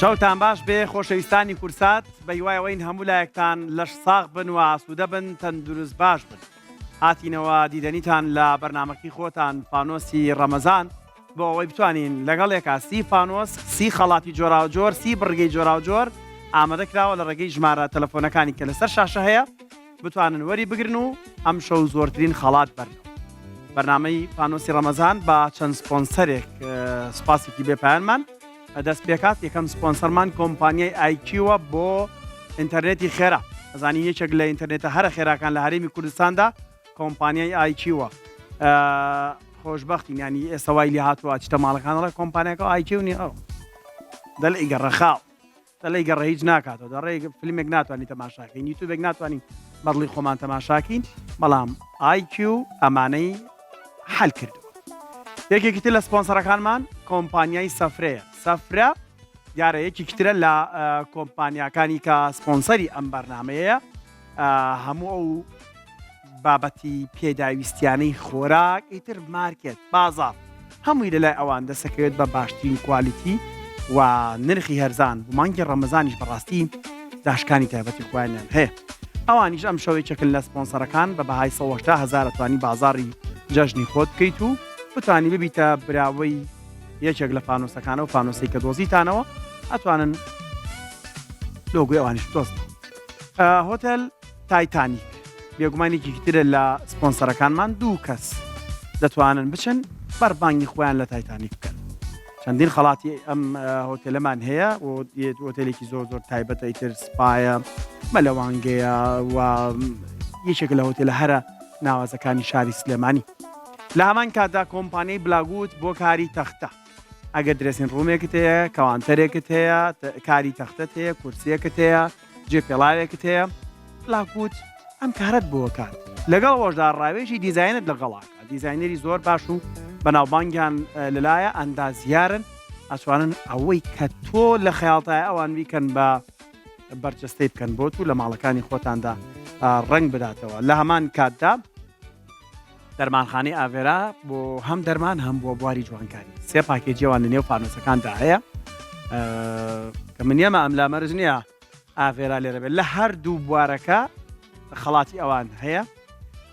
شەوتان باش بێ خۆشەویستانی کورسات بە هیوایەوەین هەموو لایەکتان لەش ساغ بن و ئاسوودە بن تەندروست باش بن. هاتینەوە دیدەنیتان لە بەرنامەکەی خۆتان فانۆسی ڕەمەزان بۆ ئەوەی بتوانین لەگەڵێکا سی فانۆس سی خەڵاتی جۆراوجۆر سی بڕگەی جۆراوجۆر ئامادەکراوە لە ڕێگەی ژمارە تەلەفۆنەکانی کە لەسەر شاشە هەیە بتوانن وەری بگرن و ئەم شەو زۆرترین خەڵات بەرنەوە. بەرنامەی فانۆسی ڕەمەزان بە چەند سپۆنسەرێک سوپاسێکی بێپایانمان دەست پێکات. یەکەم سپۆنسەرمان کۆمپانیای ئایکیوە بۆ ئینتەرنێتی خێرا. ئەزانی یەکێک لە ئینتەرنێتە هەرە خێراکان لە هەرێمی کوردستاندا کۆمپانیای ئایکیوە. خۆشببختین ینی ئێستا وای لێ هاتووە چتە ماڵەکانڵە کۆمپانیەکە ئایکیونی ئەو دەڵێ گەڕەخاو دەڵێ گەڕە هیچ ناکاتەوە دەڕێ فیلمێک ناتوانانی تەماشاکەین یوتیوبێک ناتوانین بەڵی خۆمان تەماشاکین بەڵام ئایکیو ئەمانەی حل کردووە. یەکێکی تر لە سپۆنسەرەکانمان کۆمپانیای سەفرەیە. سەفرە دیارە یەکی کترە لە کۆمپانیاکانی کە سپۆنسەری ئەم بەرنامەیە هەموو ئەو بابەتی پێداویستیانەی خۆراک ئیتر مارکێت بازار هەمووی لەلای ئەوان دەسەکەوێت بە باشترین کوالیتی و نرخی هەرزان بۆ مانگی ڕەمەزانیش بەڕاستی داشکانی تایبەتی خۆیانیان هەیە. ئەوانیش ئەم شەوەیەکن لە سپۆنسەرەکان بە بەهای 180,000 توانی بازاری جەژنی خۆت بکەیت و بتوانی ببیتە براوەی یەکێک لە فانۆسەکانە و فانۆسی کە دۆزیتانەوە ئەتوانن لۆگوی ئەوانیش دۆست. هۆتێل تایتانیک بێگومانێکی ترە لە سپۆنسەرەکانمان دوو کەس دەتوانن بچن بەربانگی خۆیان لە تایتانیک بکەن. چەندین خەڵاتی ئەم هۆتێلەمان هەیە و هۆتێلێکی زۆر زۆر تایبەتە ئیتر سپایە مەلەوانگەیە و یەکێک لە هۆتێلە هەرە ناوازەکانی شاری سلێمانی. لە هەمان کاتدا کۆمپانیای بلاگوت بۆ کاری تەختە ئەگەر درێسین ڕوومێکت هەیە کەوانتەرێکت هەیە کاری تەختەت هەیە کورسیەکەت هەیە جێپێڵاوێکت هەیە بلاگوت ئەم کارت بۆ کات لەگەڵ ئەوەشدا ڕاوێژی دیزاینت لەگەڵاکە دیزاینەری زۆر باش و بەناوبانگیان لەلایە ئەندازیارن ئەسوانن ئەوەی کە تۆ لە خەیاڵتایە ئەوان بیکەن بە بەرجەستەی بکەن بۆت و لە ماڵەکانی خۆتاندا ڕنگ بداتەوە. لە هەمان کاتدا دەرمانخانەی ئاڤێرا بۆ هەم دەرمان هەم بۆ بواری جوانکاری سێ پاکێجیەوان لە نێو فانۆسەکاندا هەیە کە منیەمە ئەم لامەرج نییە ئاڤێرا لێرە بێت لە هەردوو بوارەکە خەڵاتی ئەوان هەیە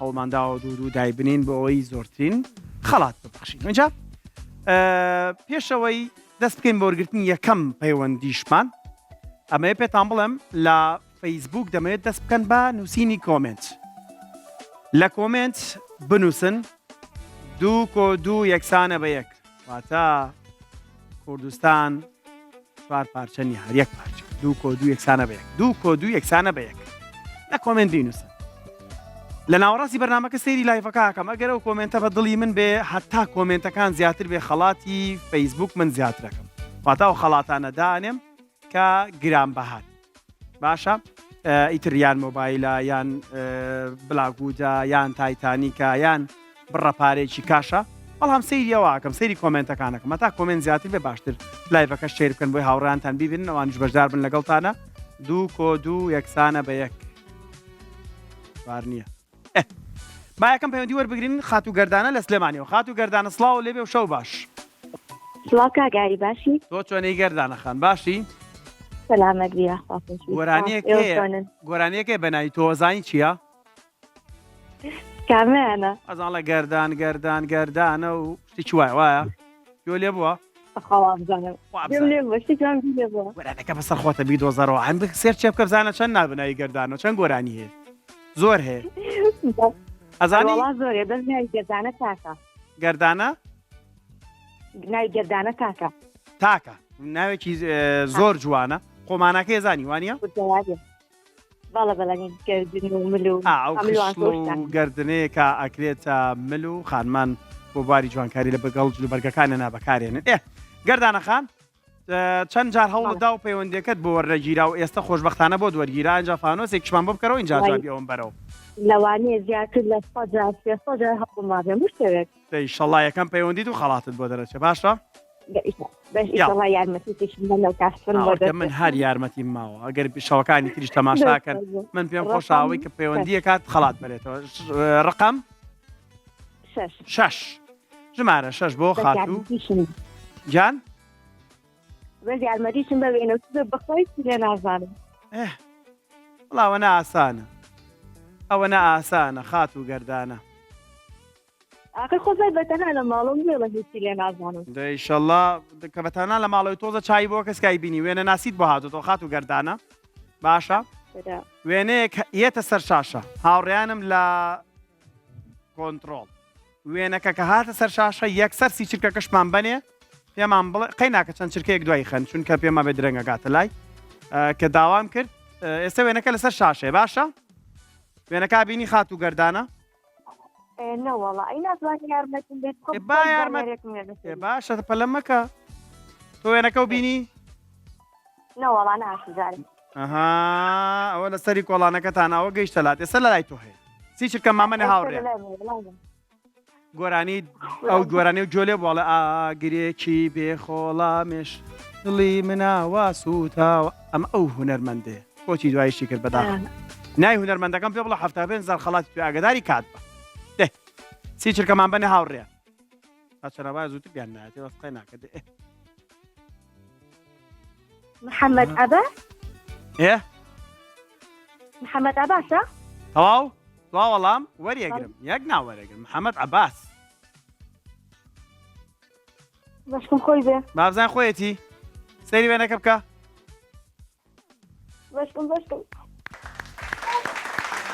هەوڵمانداوە دوو دای بنین بۆ ئەوەی زۆرترین خەڵات ببخشین. اینجا پێشەوەی دەست بکەین بە وەرگرتنی یەکەم پەیوەندیشمان ئەمەیە پێتان بڵێم لە فەیسبوک دەمەوێت دەست بکەن بە نووسینی کۆمنت. لە کۆمنت بنووسن 2 کۆدو یەکسانە بە یەک واتە کوردستان 4 پارچەنی هەر یەک پارچە 2 کۆدو یەکسانە بە یەک 2 کۆدو یەکسانە بە یەک لە کۆمنت بینووسن. لە ناوەڕاستی بەرنامەکە سەیری لایڤەکەکەم ئەگەر ئەو کۆمنتە بە دڵی من بێ هەتا کۆمنتەکان زیاتر بێ خەڵاتی فەیسبوک من زیاترەکەم واتە ئەو خەڵاتانە دانێم کە گرانبەهان باشە ئیتر یان مۆبایلە یان بلاگوودە یان تایتانیکە یان بڕەپارێکی کاشە بەڵام سەیریەوەکەم سەیری کۆمنتەکانەکەم هەتا کۆمنت زیاتر بێ باشتر لایڤەکە شێر بکەن بۆی هاوڕانتان بیبین ئەوانیش بەشدار بن لەگەڵتانە 2 کۆدو یەکسانە بە یەک وار نییە. با یەکەم پەیوەندی وەربگرین خات و گەردانە لە سلێمانیەوە. خات و گەردانە سڵاو لێبێ و شەو باش. سڵاو کاگای باشی؟ تۆ چۆنەی گەردانەخان باشی؟ سەلامەت بیە گۆرانیەکێ بەناوی تۆزانی چییە؟ کامەیانە ئەزانڵە گەردانە و شتێکی وایە یۆ لێ بووە؟ گۆرانەکە بەسەر خۆتە بیدۆزەرەوە هەم سێر چێ بکە بزانە چەند نابناوی گەردانەوە چەند گۆرانی هەیە زۆر هەیە ئەزانی زۆرێ دەستناوی گەردانە تاکە گەردانە؟ ناوی گەردانە تاکە تاکە ناوێکی زۆر جوانە خۆمانەکەی زانی وانە؟ باڵە بەڵێنین گەردن و مل و گەردنەیە کە ئەکرێتە مل و خانمان بۆ باری جوانکاری لە بەگەڵ و بەرگەکانە نابەکارێنن. گەردانەخان چەند جار هەوڵدا و پەیوەندیەکەت بۆ وەرەگیرا و ئێستا خۆشبەختانە بۆ دووەرگیرا ئەنجا فانۆسێکیشمان بۆ بکەرەوە اینجا جوابی ئەوم بەرەوە لەوانەیە زیاتر لە 100 هەڵما بێ مشتێک ئینشەڵڵا یەکەم پەیوەندیت و خەڵاتت بۆ دەرەچێ باشە؟ من هەر یارمەتیم ماوە ئەگەر شەوەکانی تریش تەماشاکەن من پێم خۆشاوی کە پەیوەندیە کات خەڵات بێتەوە. ڕقم 6 ژمارە 6 بۆ خاتوو گیان بەس یارمەتیشم بە وێنە بەخۆی لێ نازانم. وڵا ئەوە ئاسانە، ئەوە ئاسانە خات و گەردانە. ئاخر خۆزای بەتەنها لە ماڵم بێڵە هیچی لێ نازانم. ئینشەڵڵا کە بەتەنها لە ماڵەوەی تۆزە چای بۆ کەسکای بینی وێنە ناسیت بۆ هاتوتەوە خات و گەردانە باشە. وێنەیەک یەتە سەر شاشە هاوڕێیانم لە کۆنتترۆڵ وێنەکە کە هاتە سەر شاشە یەکسەر سی چرکەکەشمان بنێ پێمان بڵێ قەی ناکە چەند چرکەیەک دوای خەن چونکە پێما بێ درەنگەگاتە لای کە داوام کرد ئێستا وێنەکە لەسەر شاشێ باشە وێنەکە بینی خات و گەردانە نەوەڵا ئەی ناتوانانی یارمەتیم بێت باشە پەلە مەکە تۆ وێنەکە و بینی نەوەڵا ناشزانم ئەها ئەوە لە سەری کۆڵانەکەتانەوە گەیشتە لات ئێستا لە لای تۆ هەیە سی چرکە مامەنێ هاوڕێ گۆرانی ئەو گۆرانی و جۆلێ بۆڵە ئاگرێکی بێخۆڵامێش دڵی مناوا سووتاوە ئەمە ئەو هونەرمەندێ کۆچی دوایشی کرد بەداخ نای هونەرمەندەکەم پێ بڵە 75,000 خەڵاتی توی ئاگداری کات بە دێ سی چرکەمان بنێ هاوڕێ چەنەبای زووتر بیان نایەتێ وەسقەی ناکە دێ محەممەد عەباس محەممەد عەباسە تەواو دوا وەڵام وەریەگرم یەک ناوەرەگرم محەممەد عەباس بەشکم خۆی بێ بابزان خۆیەتی سەیری وێنەکە بکە بەشکم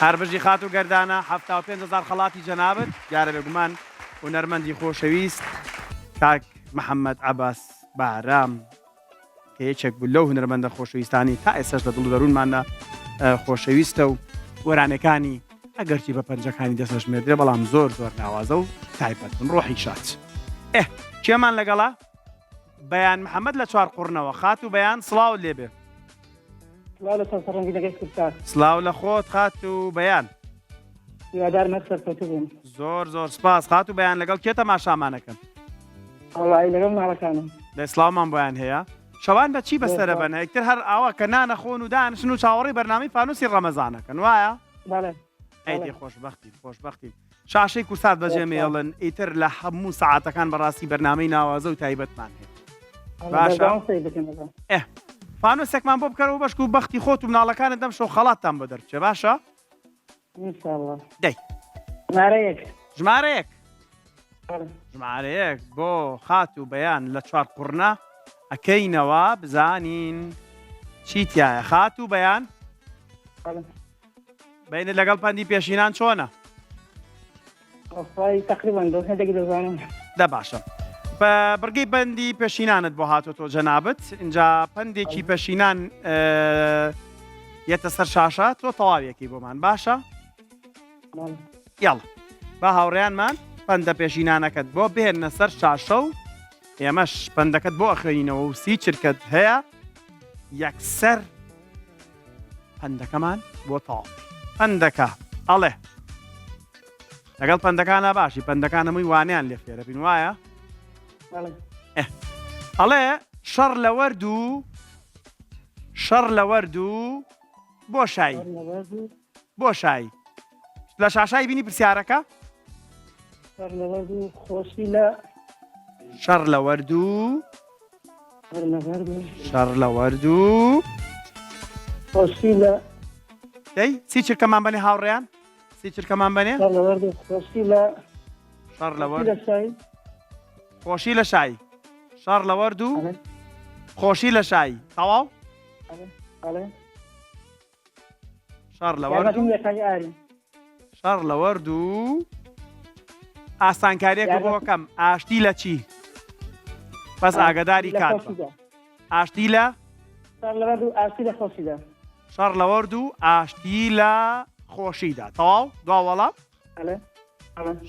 هەر بژی خات و گەردانە 75,000 خەڵاتی جەنابەت دیارە بێگومان هونەرمەندی خۆشەویست کاک محەممەد عەباس بارام کە یەکێک بوو لەو هونەرمەندە خۆشەویستانی تا ئێستاش لە دڵ و دەروونمانە خۆشەویستە و وەرانەکانی ئەگەرچی بە پەنجەکانی دەسەژمێردرێ بەڵام زۆر ناوازە و تایبەت من ڕۆحی شات چێمان لەگەڵا بەیان محەممەد لە چوار قوڕنەوە خات و بەیان سڵاو لێبێ سلااو لە خۆت خات و بەیان زۆر سپاس خات و بەیان لەگەڵ کێ تەماشامانەکەن لە ئیسلااومان بۆیان هەیە شەوان بە چی بەسەرە بەنە یەکتر هەر ئاوا کە نانە خۆن و دانشن و چاوەڕی بەرنامی فانوسی ڕەمەزانەکەن وایە ئەیدی خۆشبەختین شاشەی کورسات بەجێمێڵن ئیتر لە هەموو سەعاتەکان بەڕاستی بەرنامەی ناوازە و تایبەتمان هەیە باشە فانوسێکمان بۆ بکەرەوە بەشک و بەختی خۆت و مناڵەکانت دەم شەو خەڵاتتان بۆ دەرچێ باشە دەی ژمارەیەک بۆ خات و بەیان لە چوار قوڕنە ئەکەینەوە بزانین چیتیایە خات و بەیان بینت لەگەڵ پەندی پێشینان چۆنە دە باشە بە بڕگەی بەندی پێشینانت بۆ هاتۆ جەنابەت اینجا پەندێکی پێشینان یەتە سەر شاشە تۆ تەواویەکی بۆمان باشە یاڵ بە هاوڕێیانمان پەندە پێشینانەکەت بۆ بهێنە سەر شاشە و ئێمەش پەندەکەت بۆ ئەخوێنینەوە و سی چرکت هەیە یەکسەر پەندەکەمان بۆ تەواو پەندەکە ئەڵێ لەگەڵ پەندەکانە باشی پەندەکان هەمووی وانیان لێ فێرە بین وایە ئەڵێ شەڕ لە وەرد و بۆ شایی لە شاشایی بینی پرسیارەکە شەڕ لە وەرد و دەی چی چرکەمان بەنێ هاوڕێیان سی چرکەمان بەنێ شەڕ لە وەرد خۆشی لە شایی شەڕ لە وەرد و خۆشی لە شایی تەواو شەڕ لە وەرد و ئاسانکاریەکە بۆکەم ئاشتی لە چی بەس ئاگداری کات ئاشتی لە شەڕ لە وەرد و ئاشتی لە خۆشیدا تەواو دوا وەڵام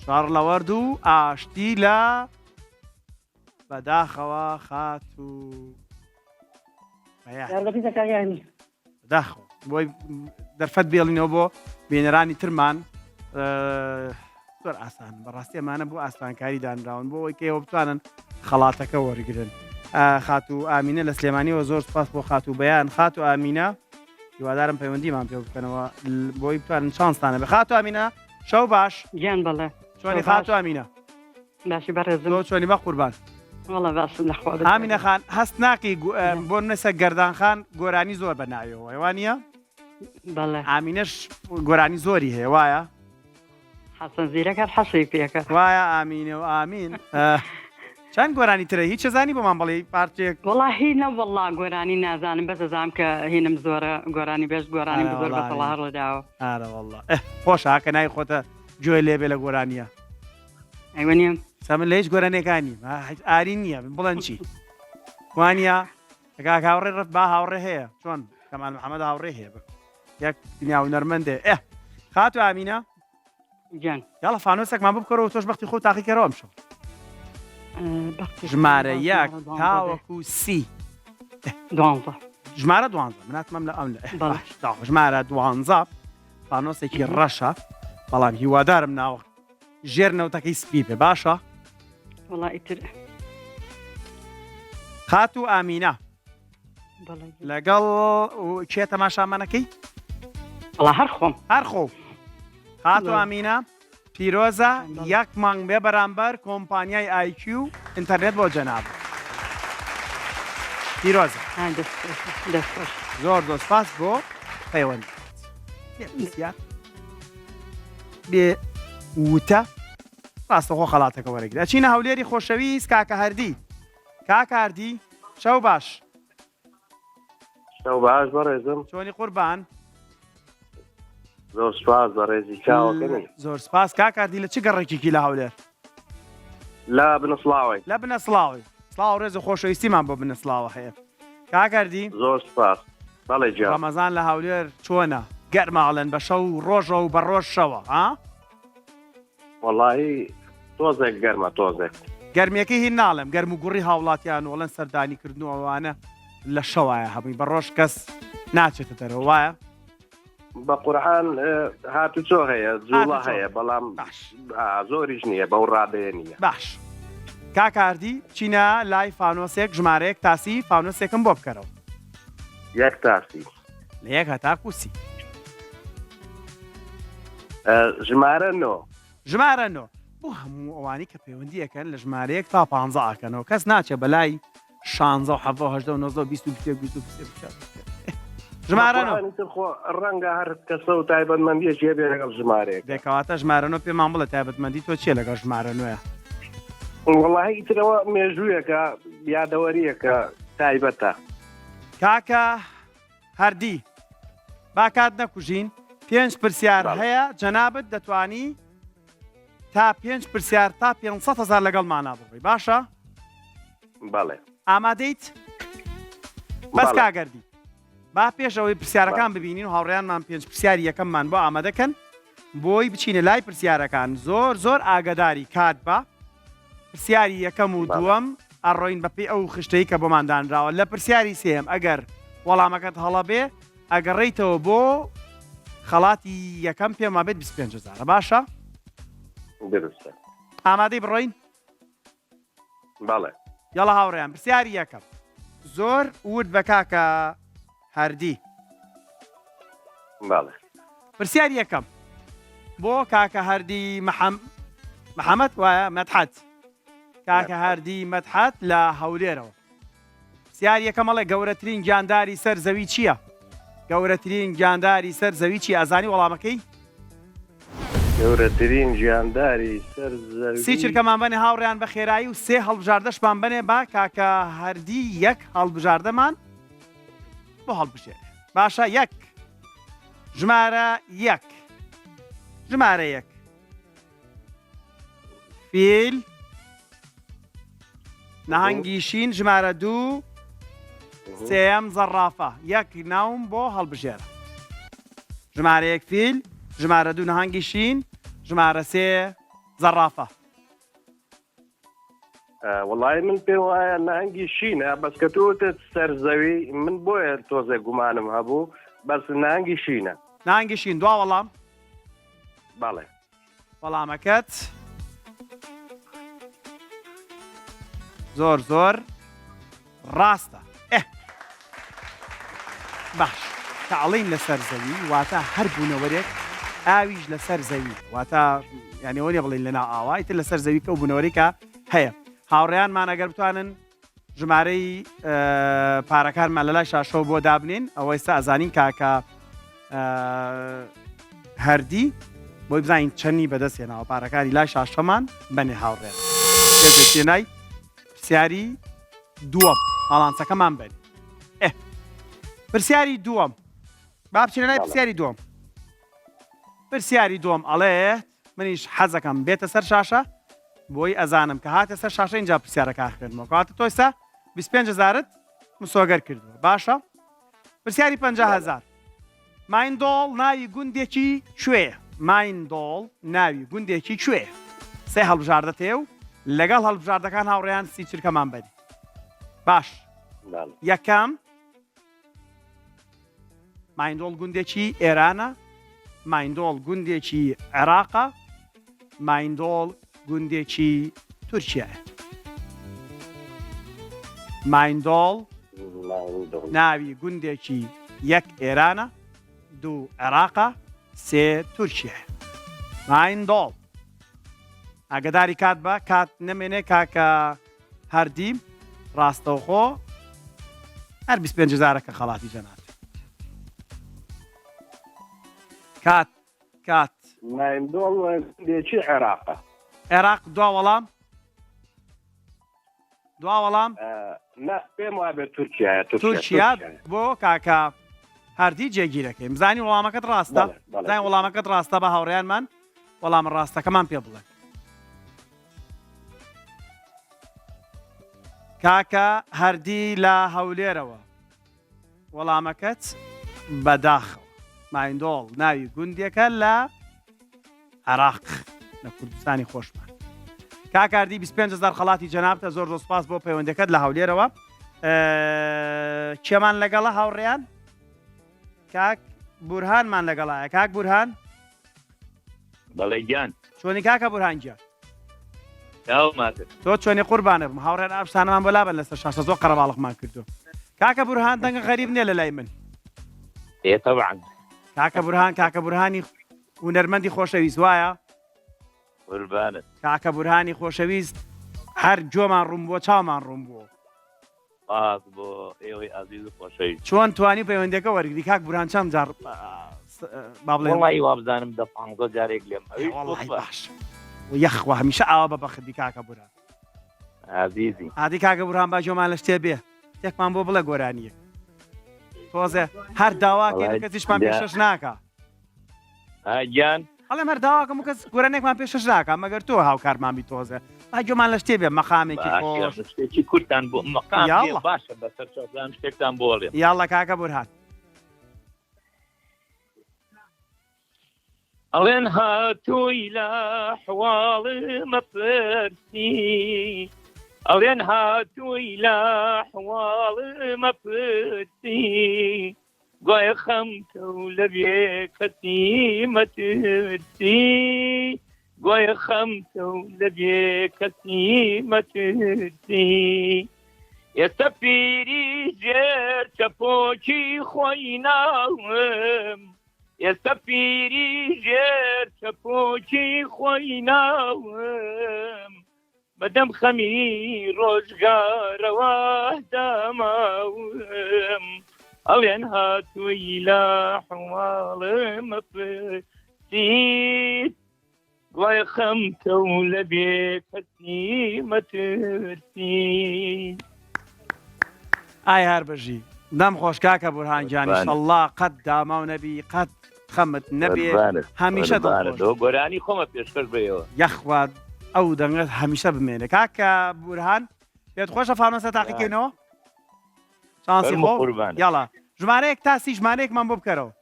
شەڕ لە وەرد و ئاشتی لە بەداخەوە خات و داخەوە بۆی دەرفەت بێڵینەوە بۆ بێنەرانی ترمان زۆر ئاسان بەڕاستی ئەمانە بۆ ئاسانکاری دانراون بۆ ئەوەی کەیەوە بتوانن خەڵاتەکە وەرگرن خات و ئامینە لە سلێمانیەوە زۆر سپاس بۆ خات و بەیان خات و ئامینە هیوادارم پەیوەندیمان پێ بکەنەوە بۆی بتوانن چانستانە بە خات و ئامینە شەو باش گیان بەڵێ چۆنی خات و ئامینە باشی بەڕێزم چۆنی بە قوربان والله باش لەخوا ئامینە خان هەست ناکەی بۆ نەسە گەردان خان گۆرانی زۆر بەناویەوە وانە بەڵێ ئامینەش گۆرانی زۆری هەیە وایە حەسەن زیرەکەت حەسی پێکە وایە ئامینە و ئامین چەند گۆرانی ترە هیچ زانی بۆمان بڵێ پارچێک وڵی نە وڵا گۆرانی نازانم بەس دەزانم کە هینم زۆرە گۆرانی بێش گۆرانی آه، زۆر والله. بەسەڵا هەڕداوە ئارە وەڵڵا خۆش هاکە نای خۆتە گوێ لێبێ لە گۆرانیە ئەیوەنیم سەمن لە هیچ گۆرانەکانی ئاری نییە بڵەن چی وانە ئەگا هاوڕێ ڕەت با هاوڕێ هەیە چۆن کەمان محەممەد هاوڕێ هەیە یەک دنیا و نەرمەندێ خات و ئامینە جان یاڵە فانۆسێکمان بکەڕەوە تۆش بەختی خۆ تاقیکەرەوە ئەمشەو ژمارە یەک تاوەکو سی دوانزە ژمارە دوانزە مناتمەم لە ئەم لە بەڵێ. ژمارە دوانزە فانۆسێکی ڕەشە بەڵام هیوادارم ناوە ژێرنەوتەکەی سپی بێ باشە وڵی ئیتر خات و ئامینە بەڵێ لەگەڵ کێ تەماشامانەکەی وڵا هەر خۆم هەر خۆ خات و بەڵێ. ئامینە پیرۆزە بەڵێ. یەک مانگ بێ بەرامبەر کۆمپانیای IQ ئینتەرنێت بۆ جەناب پیرۆزە دەستخۆش زۆر دۆسپاس بۆ پەیوەند بسیار بێ وتە ڕاستەخۆ خەڵاتەکە وەرەگرێت چینە هەولێری خۆشەویست کاکە هەردی کاکە هەردی شەو باش شەو باش بەڕێزم چۆنی قوربان زۆر سپاس بەڕێزی چاوەکەنی زۆر سپاس کاکاردی لە چ گەڕێکێکی لە هەولێر لا بنسڵاوی لە بنە سڵاوی سڵاو ڕێز و خۆشەویستیمان بۆ بنە سڵاوە هەیە کاکاردی زۆر سپاس بەڵێ جا ڕەمەزان لە هەولێر چۆنە گەرماڵێن بە شەو ڕۆژە و بە ڕۆژ شەوە ها وەڵاهی تۆزێک گەرمە تۆزێک گەرمێکی هی ناڵێم گەرم و گوڕی هاوڵاتیان وڵەن سەردانی کردنەوەوانە لە شەوایە هەبووی بە ڕۆژ کەس ناچێتە دەرەوە وایە بە قورحان هاتو چۆ هەیە جوڵە هاتوچۆ. هەیە بەڵام باش زۆریش نییە بەو ڕادەیە نییە باش کاکاردی چینە لای فانۆسێک ژمارەیەک تاسی فانۆسێکم بۆ بکەرەوە یەک تاسی لە یەک هەتا کوسی ژمارە نۆ ژمارە نۆ بۆ هەموو ئەوانی کە پەیوەندیەکەن لە ژمارەیەک تا 15 ئاکەنەوە کەس ناچێ بەلای 16 و 17 و 19 20 ژمارە نۆ ڕەنگە هەر کەسە و تایبەتمەندیە جێ بێ لەگەڵ ژمارەیەک دەکەواتە ژمارەنۆ پێمان بڵە تایبەتمەندی تۆ چیە لەگەڵ ژمارە نوێە وەڵاهی ئیترەوە مێژوویەکە یادەوەریەکە تایبەتە کاکە هەردی با کات نەکوژین 5 پرسیار بەڵێ. هەیە جەنابەت دەتوانی تا 5 پرسیار تا 500,000 لەگەڵمانە بڕی باشە بەڵێ ئامادەیت بەس بەڵێ. کاگەردی با پێشەوەی پرسیارەکان ببینین و هاوڕێیانمان 5 پرسیاری یەکەممان بۆ ئامادەکەن بۆی بچینە لای پرسیارەکان زۆر زۆر ئاگداری کات بە پرسیاری یەکەم و بەڵێ. دووەم ئەڕۆین بەپی ئەو خشتەی کە بۆماندانراوە لە پرسیاری سێم ئەگەر وەڵامەکەت هەڵە بێ ئەگەڕێیتەوە بۆ خەڵاتی یەکەم پێما بێت 25,000 باشە درستە ئامادەی بڕۆین بەڵێ یاڵە هاوڕێیان پرسیاری یەکەم زۆر ورد بە کاکە هەردی بەڵێ پرسیاری یەکەم بۆ کاکە هەردی محەممەد وایە مەدحەت کاکە هەردی مەدحەت لە هەولێرەوە پرسیاری یەکەمەڵێ گەورەترین گیانداری سەر زەوی چییە؟ گەورەترین گیانداری سەر زەوی چی ئازانی وەڵامەکەی؟ گەورەترین ژیانداری سەر زەوی سی چرکەمان بنێ هاوڕێیان بە خێرایی و سێ هەڵبژاردەشمان بنێ با کاکە هەردی یەک هەڵبژاردەمان بۆ هەڵبژێ باشە یەک ژمارە یەک ژمارە یەک فیل نەهەنگی شین ژمارە دوو سێم زەڕافە یەک ناوم بۆ هەڵبژێرە ژمارە یەک فیل ژمارە دوو نەهەنگی شین ژمارە سێ زەڕافە وڵای من پێ وایە نەهەنگی شینە بەس کە تۆتت سەر زەوی من بۆیە تۆزێ گومانم هەبوو بەس نەهەنگی شینە نەهەنگی شین دوا وەڵام بەڵێ وەڵامەکەت زۆر زۆر ڕاستە باش تەعڵین لەسەر زەوی واتە هەر بوونەوەرێک ئاویش لەسەر زەوی واتە یانیوەریە بڵین لەنا ئاوای تر لەسەر زەوی کە و بوونەوەریکە هەیە هاوڕێیانمان ئەگەر بتوانن ژمارەی پارەکانمان لە لای شاشەوە بۆ دابنین ئەوە ئێستا ئەزانین کاکە هەردی بۆی بزانین چەندی بەدەستێنەوە پارەکانی لای شاشەمان بەنێ هاوڕێن پێنای پرسیاری دووەم ئاڵانسەکەمان بن پرسیاری دووەم با بچینە لای پرسیاری دووەم پرسیاری دووەم ئەڵێت منیش حەزەکەم بێتە سەر شاشە بۆی ئەزانم کە هاتە سەر شاشە اینجا پرسیارەکە خوێنمەوە کەواتە تۆ ئێستا 25,000 مسۆگەر کردووە باشە پرسیاری 50,000 مایندۆڵ ناوی گوندێکی کوێیە مایندۆڵ ناوی گوندێکی کوێیە سێ هەڵبژاردە تێ و لەگەڵ هەڵبژاردەکان هاوڕێیان سی چرکەمان بەری باش یەکەم مایندۆڵ گوندێکی ئێرانە مایندۆڵ گوندێکی عێراقە مایندۆڵ گوندێکی تورکیایە مایندۆڵ ناوی گوندێکی یەک ئێرانە دوو عێراقە سێ تورکیایە مایندۆڵ ئاگداری کات بە کات نەمێنێ کاکە هەردیم ڕاستەوخۆ هەر 25,000 خەڵاتی جەنات کات مایندۆڵ گوندێکی عێراقە عێراق دوا وەڵام پێم وابێت تورکیایە تورکیا بۆ کاکە هەردی جێگیرەکەی بزانی وەڵامەکەت ڕاستە زانی وەڵامەکەت ڕاستە بە هاوڕێیانمان وەڵام ڕاستەکەمان پێ بڵێن کاکە هەردی لە هەولێرەوە وەڵامەکەت بەداخەوە مایندۆڵ ناوی گوندێکە لە عێراق لە کوردستانی خۆشمان کاکاردی 25,000 خەڵاتی جەنابتە زۆر سوپاس بۆ پەیوەندەکەت لە هەولێرەوە کێمان لەگەڵە هاوڕێیان کاک بورهانمان لەگەڵایە کاک بورهان بەڵێ گیان چۆنی کاکە بورهان گیان داوماتر تۆ چۆنی قوربانە بم هاوڕێن ئاشتانەمان بەلابن لەسەر شاشە زۆر قەرەباڵقمان کردو کاکە بورهان دەنگە غەریب نییە لە لای من طبعا کاکە بورهانی هونەرمەندی خۆشەویست وایە قوربانت کاکە بورهانی خۆشەویست هەر جۆمان ڕوون بووە چاومان ڕوون بووە پاس بۆ ئێوەی عەزیز و خۆشەویست چۆن توانی پەیوەندەکە وەرگری کاک بورهان چەند جار با بڵێن وەڵی وا بزانم 15 جارێک لێم وەڵڵاهی باش یەخوا هەمیشە ئاوا بە بەخدی کاکە بورهان عزیزی عادی کاکە بورهان با جۆمان لە شتێ بێ تێکمان بۆ بڵێ گۆرانیە تۆزێ هەر داواکەین کەسیشمان پێشەش ناکە گیان ئەڵێ هەر داواکەم و کەس گۆرانێکمان پێشەش ناکە مەگەر تۆ هاوکارمان بی تۆزێ با جۆمان لە شتێ بێ مەقامێکی خۆش شتێکی کورتان بۆ مەقام باشە بەسەر چۆزان شتێکتان بۆڵێ یاڵڵا کاکە بورهان ئەڵێن هاتووی لە حواڵمە پرسی ئەڵێن هاتووی لە حواڵمە پرسی گوایە خەمتە و لەبێ کەسی مەترسی گوایە خەمتە و لەبێ کەسی مەترسی ئێستا پیری ژێر چەپۆکی خۆی ناوم ئێستا پیری ژێر چەپۆکی خۆی ناوم بەدەم خەمی ڕۆژگارەوە داماوم ئەڵێن هاتووی لە حواڵمە پرسیت گوایە خەمتە و لەبێ کەسی مەترسی ئای هەر بەژی دەم خۆش کاکە بورهان گیانی ئەڵڵا قەت داما و نەبی قەت خەمت نەبێ هەمیشە گۆرانی خۆمە پێشکەش بێەوە یەخوا ئەو دەنگت هەمیشە بمێنێ کاکە بورهان پێت خۆشە فانۆسە تاقیکەینەوە شانسی خۆ یاڵا ژمارەیەک تاسی ژمارەیەکمان بۆ بکەرەوە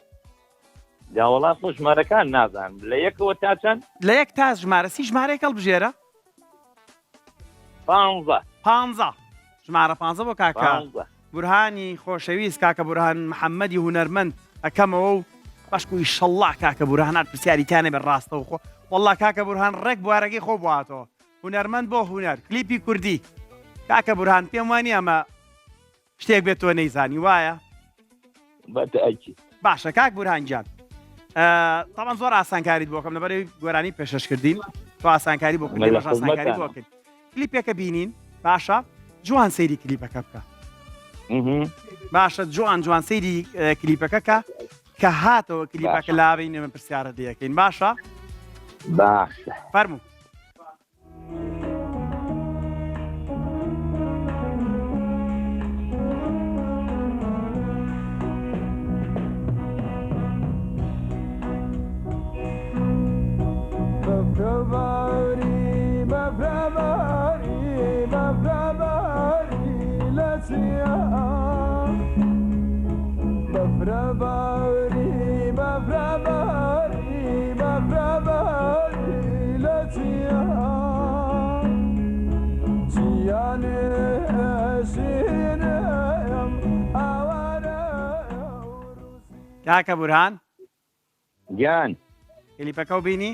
جاوەڵات خۆ ژمارەکان نازانم لە یەکەوە تا چەند لە یەک تاس ژمارە سی ژمارەیەک هەڵبژێرە 15 ژمارە 15 بۆ کاکە بورهانی خۆشەویست کاکە بورهان محەممەدی هونەرمەند ئەەکەمەوە و باشکو ئیشەڵڵا کاکە بورهانات پرسیاریتانە بە ڕاستەوە خۆ وەڵڵا کاکە بورهان ڕێک بوارەکەی خۆ بواتەوە هونەرمەند بۆ هونەر کلیپی کوردی کاکە بورهان پێم وانی ئەمە شتێک بێت تۆ نەیزانی وایە باشە کاک بورهان گیان تاوان زۆر ئاسانکاریت بۆکەم لەبەرەوەی گۆرانی پێشەشکردین تۆ ئاسانکاری بۆکردی بەش ئاسانکاری بۆکرد کلیپێکە بینین باشە جوان سەیری کلیپەکە بکە باشە جوان سەیری کلیپەکە کە هاتەوە کلیپەکە لاوەی نێمە پرسیارە دەکەین باشە باشە فەرموو کاکە بورهان گیان کلیپەکە و بینی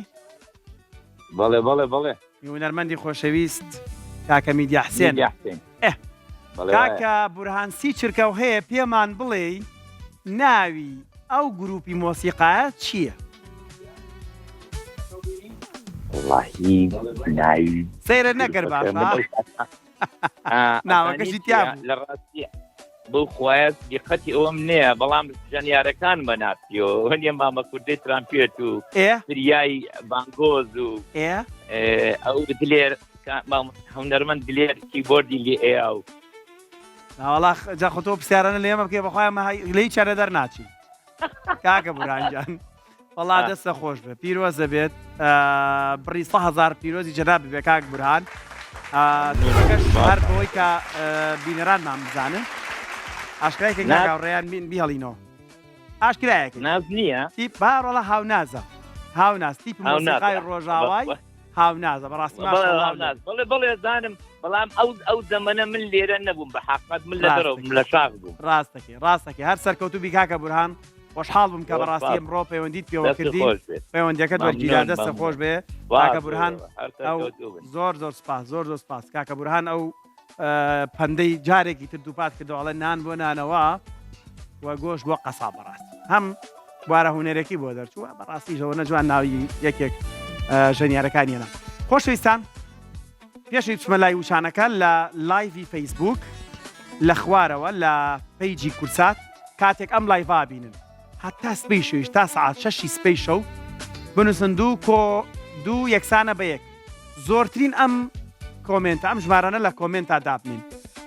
بەڵێ بەڵێ بەڵێ هونەرمەندی خۆشەویست کاکە میدیا حسێن کاکە بورهانسی چرکە و هەیە پێمان بڵێ ناوی ئەو گروپی مۆسیقایە چییە؟ وڵاهی ناوی سەیرە نەگەر باشە ناوەکەشی تیا بوو لە ڕاستی بەو خوایەت دیقەتی ئەوم نییە بەڵام ژەنیارەکان بەناسیەوە هەنیە مامە کوردەی ترامپێت و دریای بانگۆز و ئەو دلێر هەونەرمەند دلێر کیبۆردی لێ ئێیا و ناوەڵا جا خۆ تۆ پرسیارانە لێمە بکێ بەخوایمە لێی چارە دەرناچی کاکە بورهانجان وەڵا دەستە خۆش بێ پیرۆزە بێت بڕی 100,000 پیرۆزی جەناب بێ کاک بورهان هەر بۆی کە بینەرانمان بزانن ئاشکرایکە ناگاوڕێیان بین بیهەڵینەوە ئاشکرایەکە ناز نییە تیپ باڕۆڵە هاونازە هاوناز تیپ مۆسیقای ڕۆژاوای هاونازە بەڕاستی بەڵێ بەڵێ زانم بەڵام ئەو زەمەنە من لێرە نەبووم بە حقیقت من لە دەرەوە لە شاغ بووم ڕاستەکەی هەر سەرکەوتوبی کاکە بورهان خۆشحاڵ بووم کە بەڕاستی ئەمڕۆ پەیوەندیت پێوە کردی پەیوەندیەکەت وەرگیرا دەستە خۆش بێ کاکە بورهان زۆر سپاس کاکە بورهان ئەو پەندەی جارێکی تر دووپات کردەوەڵێ نان بۆ نانەوە وە گۆشت بۆ قەسا بەڕاستی هەم بوارە هونەرێکی بۆ دەرچووە بەڕاستیشەوە نەجوان ناوی یەکێک ژەنیارەکانیەنە خۆشەویستان پێشی بچمە لای وشانەکە لە لایڤی فەیسبوک لە خوارەوە لە پەیجی کورسات کاتێک ئەم لایڤا بینن هەتا سبەی شەویش تا سەعات 6 سبەی شەو بنووسن دوو یەکسانە بە یەک زۆرترین ئەم کۆمنتە ئەم ژمارانە لە کۆمنتا دابنین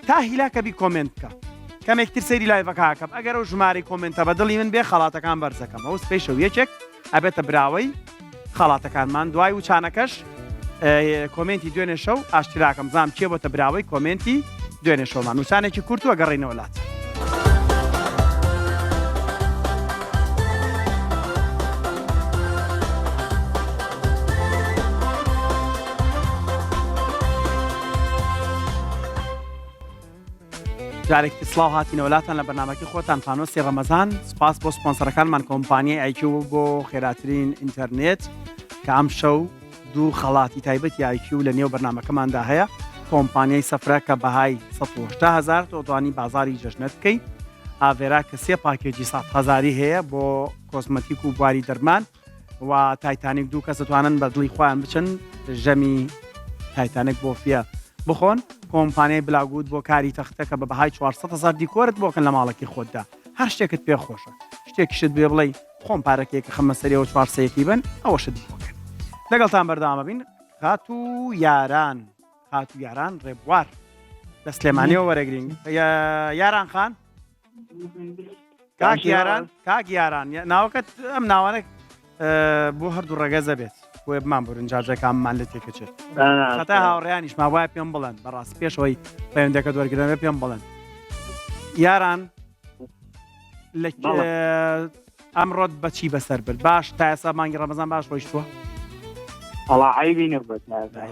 تا هیلاکەبی کۆمنت بکە کەمێکتر سەیری لایڤەکەکەم ئەگەر ئەو ژماری کۆمنتە بەدڵی من بێ خەڵاتەکان بەرزەکەم ئەو سبەی شەو یەکێک ئەبێتە براوەی خەڵاتەکانمان دوای وچانەکەش کۆمنتی دوێنێ شەو ئاشتراکەم زام چێ بۆتە براوەی کۆمنتی دوێنێ شەومان وچانێکی کورت وە گەڕێنەوە لات جارێکی سڵاو هاتینە وڵاتان لە بەرنامەکەی خۆتان فانۆسی ڕەمەزان سپاس بۆ سپۆنسەرەکانمان کۆمپانیای ئایکیو بۆ خێراترین ئینتەرنێت کە ئەم شەو دوو خەڵاتی تایبەتی ئایکیو لە نێو بەرنامەکەماندا هەیە کۆمپانیای سەفرە کە بەهای 180,000 تۆتوانی بازاری جەژنت بکەیت ئاڤێرا کە 3 پاکێجی 100,000 هەیە بۆ کۆسمەتیک و بواری دەرمان و تایتانیک دوو کەس دەتوانن بە دڵی خۆیان بچن ژەمی تایتانیک بۆ فیە بخۆن کۆمپانیای بلاگوود بۆ کاری تەختەکە بە بەهای 400,000 دیکۆرت بۆکەن لە ماڵەکی خۆتدا هەر شتێکت پێ خۆشە شتێکیشت بێ بڵێ خۆم پارەکێکە خەمە سەریەوە 400 بن ئەوەشت بۆکەن لەگەڵتان بەردەوامە بین خات و یاران ڕێبوار لە سلێمانیەوە وەرەگرین یاران خان کاک یاران ناوەکەت ئەم ناوانێک بۆ هەردوو ڕێگەزە بێت بۆیە بمان برنجاژەکانمان لە تێکەچێت خەتا هاوڕێیانیش ما وایە پێم بڵێن بەڕاست پێشەوەی پەیوەندەکە دووەرگرنەوە پێم بڵێن یاران ئەمڕۆت بەچی بەسەر برد باش تا ئێستا مانگی ڕەمەزان باش ڕۆیشتووە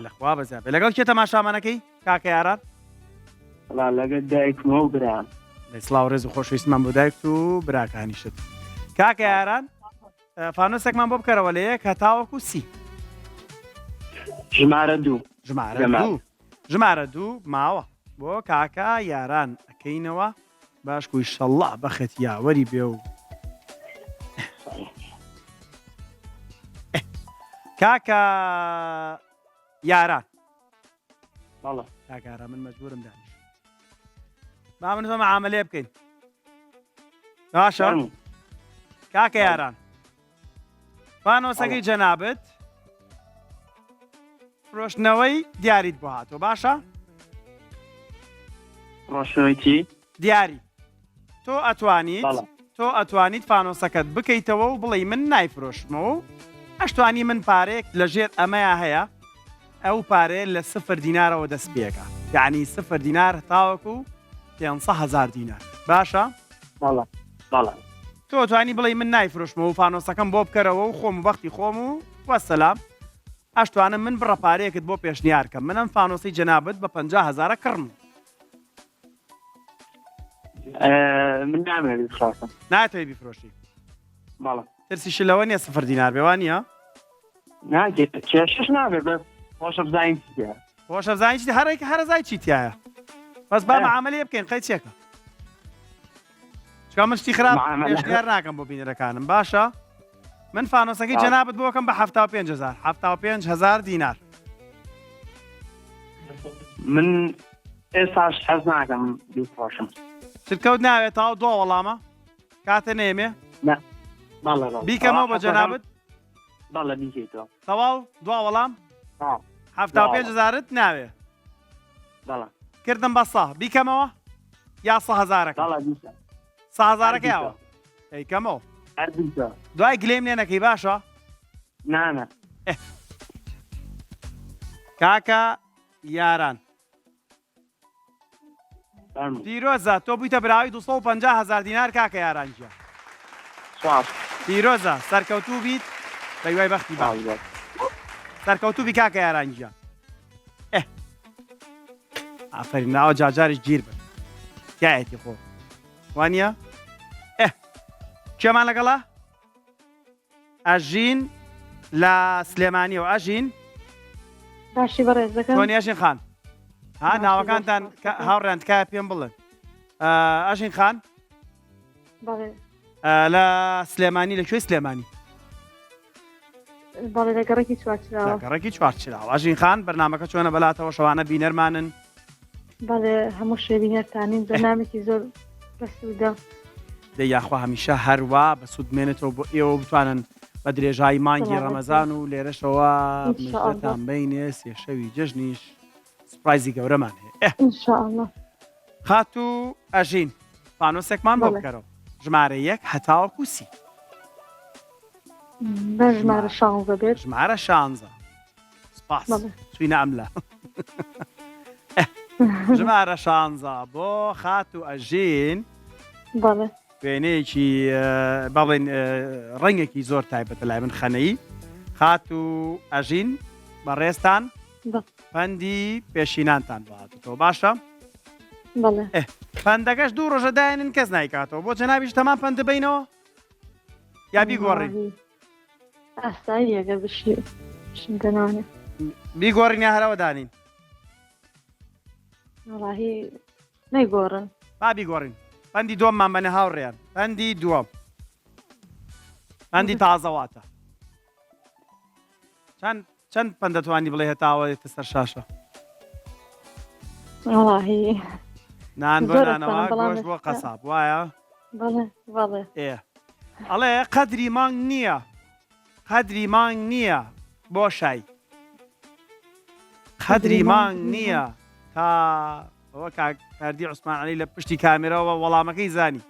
لەخوا بەزیاب لەگەڵ کێ تەماشامانەکەی کاکە یاران لەگەڵ دایکمە و برام سڵاو ڕێز و خۆشویستمان بۆ دایک و براکانیشت کاکە یاران فانۆسێکمان بۆ بکەرەوە لە یەک هەتاوەکو سی ژمارە دوو ماوە بۆ کاکە یاران ئەکەینەوە باش کوی شەڵڵا بەخێت یاوەری بێ و کاکە یاران بەڵێ کاکارە من مەجبورم دانیش با من تۆ مەعاملێ بکەین باشە کاکە یاران فانۆسەکەی جەنابەت فرۆشتنەوەی دیاریت بۆ هاتۆ باشە ڕۆشنەوەی دیاری تۆ ئەتوانیت فانۆسەکەت بکەیتەوە و بڵێ من نایفرۆشمەوە ئەشتوانی من پارێک لەژێر ئەمەیە هەیە ئەو پارێ لە 0 دینارەوە دەست پێەکە یعنی 0 دینار تاوەکو 500,000 دینار باشە تۆ توانی بڵێ من نایفرۆشمەوە و فانۆسەکەم بۆ بکەرەوە و خۆم و بەختی خۆم و وەسەلام ئەشتوانم من بڕە پارەیەکت بۆ پێشنیارکەم منم فانۆسی جەنابەت بە 50,000 کڕم من نامێت بفرۆشم ناتوێ بیفرۆشی بەڵێ ترسیش لەوە نیە 0 دینار بێوانە ناگێت کێشش نابێت بە خۆشە بزانین خۆشە بزانین چی هەرێک هەرزای چیتیایە بەس با مەعاملێ بکەین قەی چێکە چکە من شتی خراپ پێشنیار ناکەم بۆ بینەرەکانم باشە من فانۆسەکەی جەنابەت بۆکەم بە 75,000 دینار من ئێستاش حەز ناکەم بیفرۆشم شرکەوت ناوێت تاو دۆ وەڵامە کاتە نێمێ بیکەمەوە بە جەنابەت بەڵێ بیکەیتەوە تەواو دوا وەڵام 75,000 ناوێ بەڵێ کردم بە 100 بیکەمەوە یا 100,000 100,000 یاوە ئەیکەمەوە دوای گلێم لێ نەکەی باشە نانە کاکە یاران پیرۆزە تۆ بوویتە براوی 250,000 دینار کاکە یارانجیە پیرۆزە سەرکەوتوو بیت بە دوای بەختی با سەرکەوتوو بی کاکە یارانجیە ئافرین ناوە جاجاریش گیر بن تایەتی خۆ وانە کێمان لەگەڵا ئەژین لە سلێمانیەوە ئەژین باشی بەڕێز دەکەم تۆنی ئەژین خان ها ناوەکانتان هاوڕێن تکایە پێم بڵێن ئەژین خان لە سلێمانی لەکوێ سلێمانی بەڵێ لە گەڕێکی چوارچراوە گەڕێکی چوارچراوە ئەژین خان بەرنامەکە چۆنە بەلاتەوە شەوانە بینەرمانن بەڵێ هەموو شێبینەرتانین بەنامێکی زۆر بەسوودە دەی یاخوا هەمیشە هەروە بە سوودمێنێتەوە بۆ ئێوە بتوانن بە درێژایی مانگی ڕەمەزان و لێرەشەوە مژدەتان بینێ سێشەوی جژنیش سپرایزی گەورەمان هەیە ئینشاءالله خات و ئەژین فانۆسێکمان بۆ بکەرەوە ژمارە 1 هەتاوەکو 30 بە ژمارە 16 بێت ژمارە 16 سپاس چوینە ئەملا ژمارە 16 بۆ خات و ئەژین بەڵێ وێنەیەکی بەڵێن ڕەنگێکی زۆر تایبەتە لای من خەنەی خات و ئەژین بەڕێستان پەندی پێشینانتان بەهاتەوە باشە پەندەکەش 2 ڕۆژە داێنن کەس نایکاتەوە بۆ جەنابیش تەمان پەند بینەوە یا بیگۆڕین ئاسایی ئەگەر بشینگەناوانێ بیگۆڕینە هەرەوە دانین وەڵاهی نەیگۆڕن با بیگۆڕین پەندی دووەممان بەنە هاوڕێیان پەندی دووەم پەندی تازەواتە چەند پەند دەتوانی بڵێ هەتاوەێتە سەر شاشە وەڵاهی نان بۆ نانەوە گۆشت بۆ قەساب وایە ئەڵێ قەدری مانگ نییە قەدری مانگ نییە بۆ شای قەدری مانگ نییە تا ئەوە کاردی عوسمان عەلی لە پشتی کامێرەوە وەڵامەکەی زانی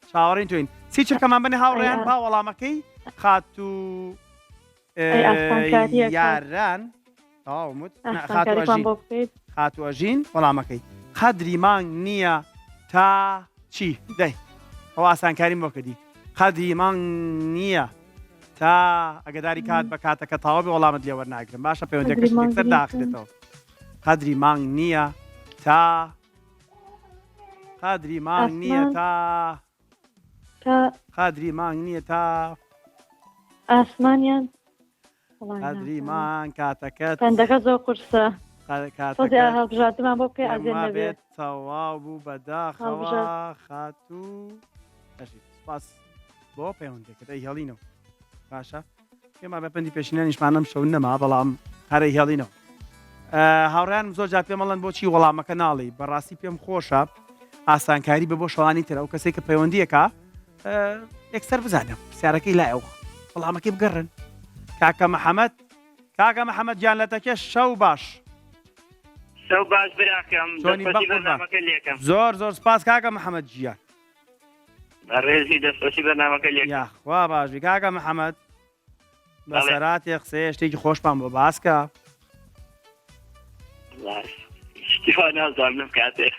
چاوەڕین توین سی چرکەمان بنێ هاوڕێیان با وەڵامەکەی خات و یاران خات و ئەژین وەڵامەکەی قەدری مانگ نییە تا چی دەی ئەو ئاسانکاریم بۆ کردی قەدری مانگ نییە تا ئەگەداری کات بە کاتەکە تاوە بێ وەڵامت لێ وەرناگرم باشە پەیوەندەکەش یەکسەر داخلێتەوە قەدری مانگ نییە تا قەدری مانگ نییە تا قەدری مانگ نییە تا ئاسمانیان قەدری مانگ کاتەکەت پەندەکە زۆر قورسە کاتەکەت بۆ پێ ئەزێن بێت تەواو بوو بەداخەوە خات و سپاس بۆ پەیوەندەکەت ئەی هێڵینەوە باشە پێما بە پەندی پێشینە نیشمانم شەون نەما بەڵام هەرەی هێڵینەوە هاوڕیانم زۆر جار پێم مەڵەن بۆچی وەڵامەکە ناڵی بەڕاستی پێم خۆشە ئاسانکاری بە بۆ شەوانی تر ئەو کەسێک کە پەیوەندیەکە یەکسەر بزانم پرسیارەکەی لایەوە وەڵامەکەی بگەڕن کاکە محەممەد گیان لە تەکێ شەو باش شەو باش براکەم بەرنامەکە لێکم زۆر سپاس کاکە محەممەد گیان ڕێزی دەستۆشی بەرنامەکە لێک خوا باشی کاکە محەممەد بەسەراتێ قسەیە شتێکی خۆشمان بۆ باسکە شتیوا نازانم کاتێ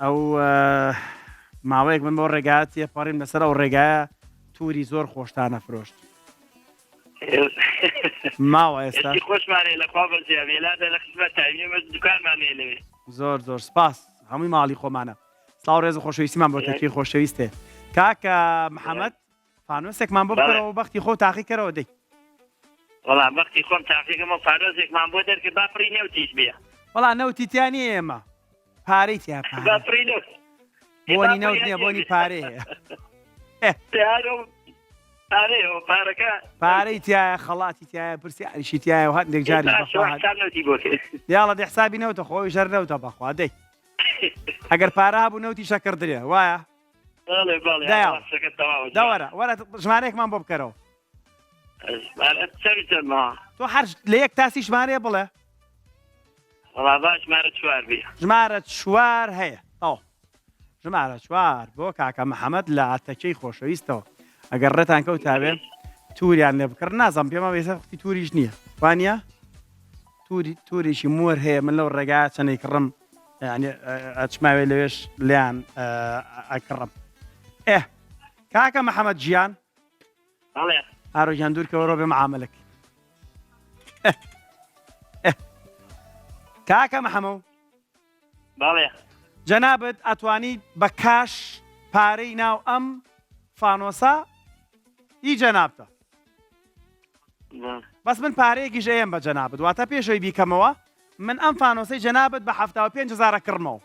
ئەو ماوەیەک من بۆ ڕێگاتیە پەڕیم لەسەر ئەو ڕێگایە تووری زۆر خۆشتانە فرۆشت ماوە ئێستا خۆشمانێ لەخوا بەزیێلادە لە خزمەت تاویێمە دوکانمانێ لەوێ زۆر سپاس هەمووی ماڵی خۆمانە سڵاو ڕێز خۆشەویستیمان بۆ تەکری خۆشەویستێ کاکە محەممەد فانۆسێکمان بۆ بکەرەوە بەختی خۆ تاقی کەرەوە دەی وەڵام بەختی خۆم تاقیەکەمە فانۆزێکمان بۆ دەرکرد با پڕی نەوتیش بێ وەڵا نەوتیتیانی ئێمە پارەی تیا بۆنی نەوت نییە بۆنی پارەیە پارەی تایە خەڵاتی تایە پرسیاریشی تایە و هەندێک جاری دیاڵە دە حسابی نەوتە خۆی ژەر نەوتە بەخوا دەی ئەگەر پارە هەبوو نەوتی شەکردرێ وایە داوەرە وەرە ژمارەیەکمان بۆ بکەرەوە تۆ هەر لە یەک تاسی ژمارەیە بڵێ ژمارە چوار هەیە ژمارە چوار بۆ کاکە محەممەد لە ئاتەکەی خۆشەویستەوە ئەگەر ڕێتان کەوتاوێ تووریان لێ بکرد نازانم پێمە بێسە وقتی تووریش نییە وانە تووریشی مۆر هەیە من لەو ڕێگا چەندەی کڕم ئەچماوێ لەوێش لیان ئەکڕم کاکە محەممەد گیان ئاڕۆژیان دوورکەوە ڕۆ بێ معاملەک کاکە محەممەد جەنابەت ئەتوانی بە کاش پارەی ناو ئەم فانۆسا هی جەنابتە بەس من پارەیەکی ژەیەم بە جەنابەت واتە پێشەوەی بیکەمەوە من ئەم فانۆسەی جەنابەت بە 75,000 کڕمەوە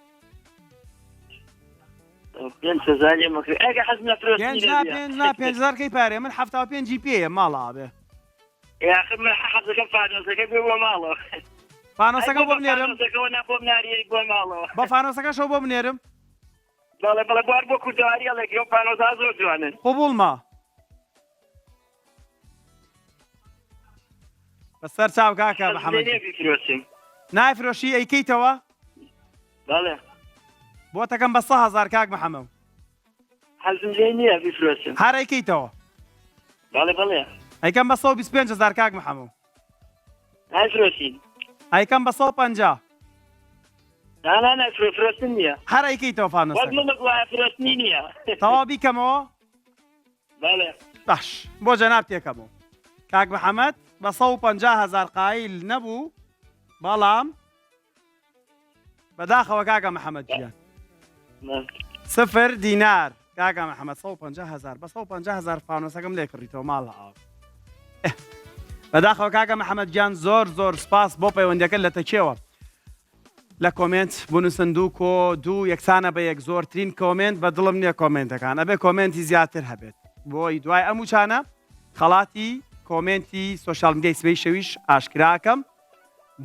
5,000 کەی پارێ من 75 پێیە ماڵا بێ فانۆسەکە بۆ بنێرم بە فانۆسەکە شەو بۆ بنێرم بۆ کوردەواریەڵێکی پانۆزا زۆر جوانن قبوڵما بەسەر چاو کاکە محەممەد نایفرۆشی ئەیکەیتەوە بۆ تەکەم بە 100,000 کاک محەممەد هەر ئەیکەیتەوە ئەیکەم بە 125,000 کاک محەممەد ئەیکەم بە 150 هەر ئەیکەیتەوە فانۆسەکە تەواو بیکەمەوە باش بۆ جەناب تێکەمەوە کاک محەممەد بە 150,000 قایل نەبوو بەڵام بەداخەوە کاکە محەممەد گیان 0 دینار کاکە محەممەد 150,000 بە 150,000 فانۆسەکەم لێ کڕیتەوە ماڵە ئاو بەداخەوە کاکە محەممەد گیان زۆر سپاس بۆ پەیوەندەکە لە تەکێوە لە کۆمنت بنووسن دوو یەکسانە بە یەک زۆرترین کۆمنت بە دڵم نییە کۆمنتەکان ئەبێ کۆمنتی زیاتر هەبێت بۆی دوای ئەم وچانە خەڵاتی کۆمنتی سۆشال میدیای سبەی شەویش ئاشکراکەم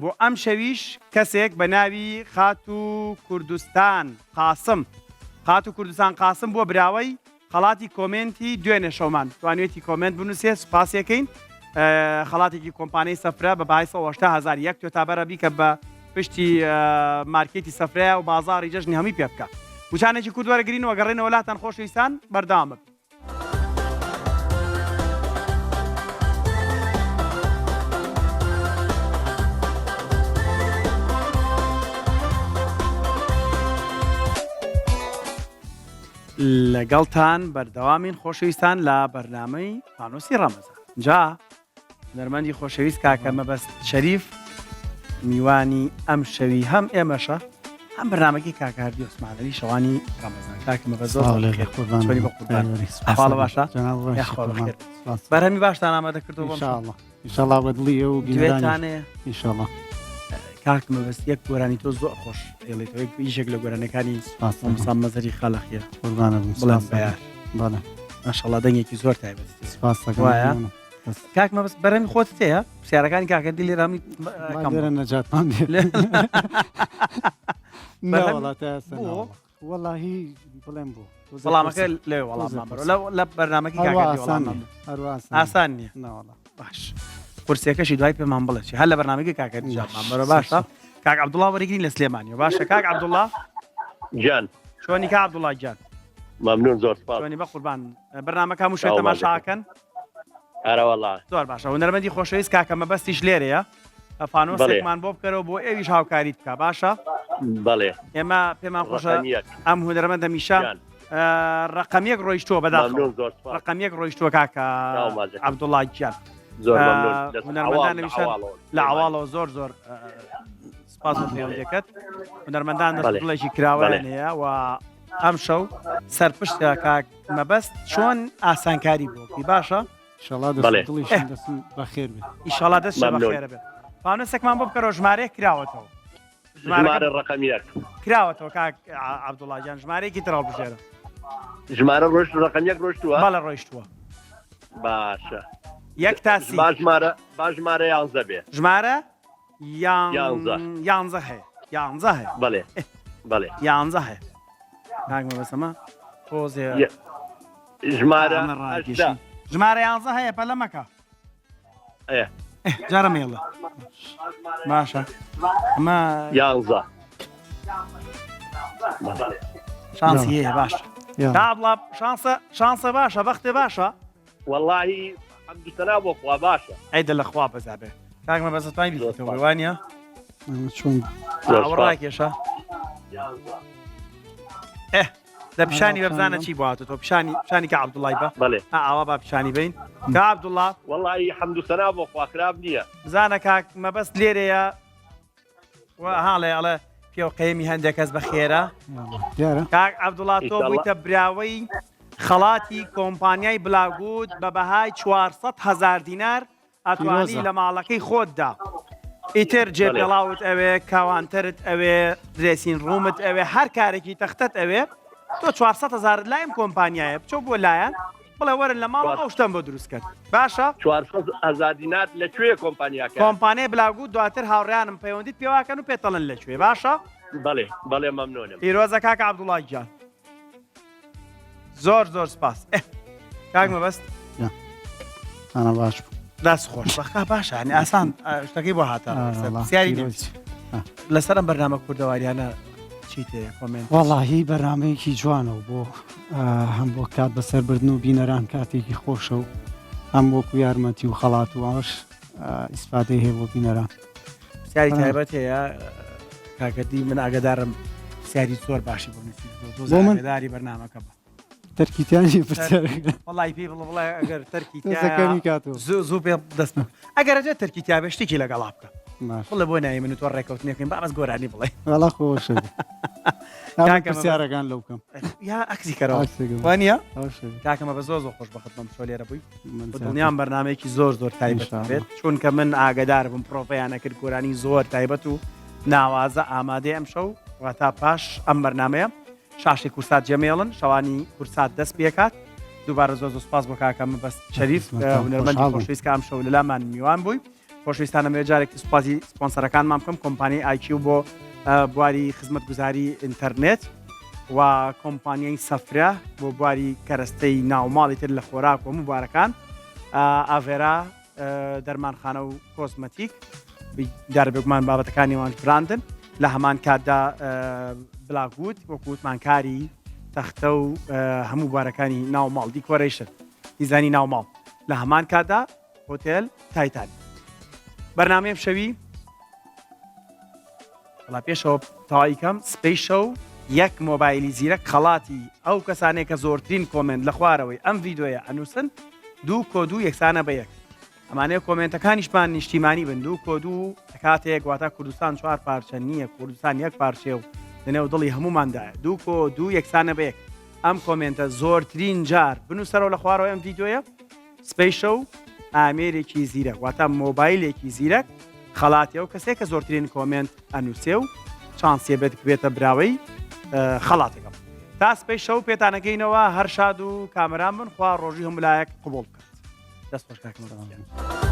بۆ ئەم شەویش کەسێک بە ناوی خاتو کوردستان قاسم بۆ براوەی خەڵاتی کۆمنتی دوێنێ شەومان توانێتی کۆمنت بنووسێ سوپاسیەکەین خەڵاتێکی کۆمپانیای سەفرە بە بای 180,000 یەک توێتابەرە بیکە بە پشتی مارکێتی سەفرەیە و بازاڕی جەژنی هەمی پێ بکە وچانێکی کورد وەرەگرینەوە گەڕێنەوە وڵاتان خۆشەویستان بەردەوام لەگەڵتان بەردەوامین خۆشەویستان لە بەرنامەی فانۆسی ڕەمەزان جا نەرمەندی خۆشەویست کاکە مەبەست شەریف میوانی ئەم شەوی هەم ئێمەشە هەم بەرنامەی کاکاردی عوسمانەلی شەوانی ڕەمەزان کاکە مەبەست باشە بەرهەمی باشتان ئامادە کردەوە ئینشاڵڵا بەدڵی و گوێتانەیە ئینشاڵڵا کاک مەبەست یەک گۆرانی تۆ زۆر خۆش دەڵێتەوە یەکێک لە گۆرانەکانی سام مەزەری خەڵەخیە قوربانە بڵێن بەیار بەڵێ ماشەڵڵا دەنگێکی زۆر تایبەت سپاس وایە کاک مەبەست بەرەمی خۆت هەیە پرسیارەکانی کاکەندی لێرەمی لێرە نەجاتمان وەڵاهی بڵێم بوو وەڵامەکە لێ وەڵاممان بەرەوە لە بەرنامەکەی کاکەندی وەڵاممان ئاسان نییە باش قورسێکەشی دوای پێمان بڵێ هەر لە بەرنامەکەی کاکەندی جاتمان بەرەوە باشە کاک عەبدوڵڵا وەرەگرین لە سلێمانیەوە باشە کاک عەبدوڵڵا جان چۆنی کا عەبدوڵڵا گیان ممنون زۆر سپاس چۆنی بە قوربان بەرنامەکە هەموو شوێ تەماشاکەن ئەرە وەڵا زۆر باشە هونەرمەندی خۆشەویست کاکە مەبەستیش لێرەیە فانۆسێکمان بۆ بکەرەوە بۆ ئێویش هاوکاریت بکە باشە بەڵێ ئێمە پێمان خۆشە ئەم هونەرمەندە میشە ڕقەمیەک ڕۆیشتووە بەداخەوە ڕقەمیەک ڕۆیشتووە کاکە عەبدوڵڵا گیان هونەرمەندان لە عەواڵەوە زۆر سپاس پێم دەکەت هونەرمەندان دەستڵێکی کراوەیان هەیە و ئەم شەو سەرپشت کاک مەبەست چۆن ئاسانکاری بۆکی باشە بەخێر بێت ئیشەڵا دەست بەخێرە بێت فانۆسێکمان بۆ بکەرەوە ژمارەیە کراوەتەوە ژمارە ڕقەمیەک کراوەتەوە کاک عەبدوڵڵا گیان ژمارەیەکی تر هەڵبژێرە ژمارە ڕۆیشت ڕقەمیەک ڕۆیشتووە بەڵێ ڕۆیشتووە باشە یەک تاسی با ژمارە یانزە بێ ژمارە یانزە هەیە یانزە هەیە بەڵێ بەڵێ یانزە هەیە کاک مەبەستەمە پۆزێ ژمارە یانزە هەیە پەلە مەکە جارە مێڵە باشە ئەمە یانزە شانسی هەیە باشە کابڵا شانسە باشە بەختێ باشە وەڵاهی حەمدوتەنا بۆ خوا باشە ئەیدە لە خوا بەزابێ کاک مەبەستە توانی بیتەوە وانە چۆن ڕاکێشە لە پیشانی بەبزانە چی بواتە تۆ پیشانی کە عەبدوڵڵای بە بەڵێ ئاوا با پیشانی بین کە عەبدوڵڵا وەڵاهی حەمدوتەنا بۆ خوا خراب نییە بزانە کاک مەبەست لێرەیە هاڵێ ئەڵێ پێوقەیەمی هەندێک کەس بە خێرە کاک عەبدوڵڵا تۆ بوویتە براوەی خەڵاتی کۆمپانیای بلاگوود بە بەهای 400,000 دینار ئەتوانی لە ماڵەکەی خۆتدا ئیتر جێپێڵاوت ئەوێ کاوانترت ئەوێ درێسین ڕوومت ئەوێ هەر کارێکی تەختت ئەوێ تۆ 400,000 لایم کۆمپانیایە بچۆ بۆ لایەن بڵێ وەرن لە ماڵ ئەو شتەم بۆ دروست کرد باشە 400,000 دینار لەکوێ کۆمپانیاکە کۆمپانیای بلاگوود دواتر هاوڕیانم پەیوەندیت پێواکەن و پێتەڵن لەکوێ باشە بەڵێ بەڵێ مەمنونم پیرۆزە کاکە عەبدوڵڵا گیان زۆر سپاس کاک مەبەست ئەنا باش دەست خۆش بەخا باشە هەنی ئاسان شتەکەی بۆ هاتە سیاری لەسەر ئەم بەرنامە کوردەواریانە چیت هەیە کۆمنت وەڵاهی بەرنامەیەکی جوانە و بۆ هەم بۆ کات بەسەربردن و بینەران کاتێکی خۆشە و هەم بۆکو یارمەتی و خەڵات و ئەوش ئیسفادەی هەیە بۆ بینەران سیاری تایبەت هەیە کاکەدی من ئاگدارم سیاری زۆر باشی بۆ منداری بەرنامەکە بە تەرکیتیانی وڵی پێ بڵێ ئەگەر تەرکیەکەمی کات زوو پێ دەست ئەگەر ئەجێ تەرکیتیا بێشتێکی لەگەڵا بکە بڵێ بۆ ناوی من تۆ ڕێکەوتنیەکەین باس گۆرانی بڵێ وەڵا خۆشە پرسیارەکان لەو بکەم یا ئەکسی کەرەوە وانە کاکەمە بە زۆر خۆش بەخەتمەم شۆ لێرە بووی دڵنیام بەرنامەیەکی زۆر تایبەت بێت چونکە من ئاگدار بم پرۆفەیانە کرد گۆرانی زۆر تایبەت و ناوازە ئامادەی ئەم شەو و تا پاش ئەم بەرنامەیە شاشی کورسات جەمێڵن شەوانی کورسات دەست پێکات دووبارە زۆر سوپاس بۆ کاکەمە بەست شەریف هونەرمەندی خۆشەویست کە ئەم شەو لەلامان میوان بووی خۆشەویستانە جارێکی سوپاسی سپۆنسەرەکانمان بکەم کۆمپانیای ئایکیو بۆ بواری خزمەتگوزاری ئینتەرنێت و کۆمپانیای سەفرە بۆ بواری کەرەستەی ناوماڵی تر لە خۆراک و مبارەکان ئاڤێرا دەرمانخانە و کۆسمەتیک داربێگومان بابەتەکانیوان براندن لە هەمان کاتدا بلاگوود وەکووتمانکاری تەختە و هەموو بوارەکانی ناوماڵ دیکۆرەیشن دیزانی ناوماڵ لە هەمان کاتدا هۆتێل تایتانی بەرنامەیەم شەوی وڵا پێشەوە تەواویکەم سپەی شەو یەک مۆبایلی زیرەک خەڵاتی ئەو کەسانێک کە زۆرترین کۆمنت لە خوارەوەی ئەم ڤیدۆیە ئەنووسن 2 کۆد و یەکسانە بە یەک ئەمانەیە کۆمنتەکانیشمان نیشتیمانی بن 2 کۆد و کاتێک واتە کوردستان 4 پارچە نییە کوردستان یەک پارچێ و لەنێو دڵی هەموماندایە 2 کۆد و یەکسانە بە یەک ئەم کۆمنتە زۆرترین جار بنووسەرەوە لە خوارەوە ئەم ڤیدۆیە سپەی شەو ئامێرێکی زیرەک واتە مۆبایلێکی زیرەک خەڵاتی ئەو کەسێک کە زۆرترین کۆمنت ئەنووسێ و چانسیە بێتە براوەی خەڵاتەکەم تا سپەی شەو پێتانەگەینەوە هەر شاد و کامەران بن خوا ڕۆژی هەمولایەک قبول بکات دەست خۆش کاکەم.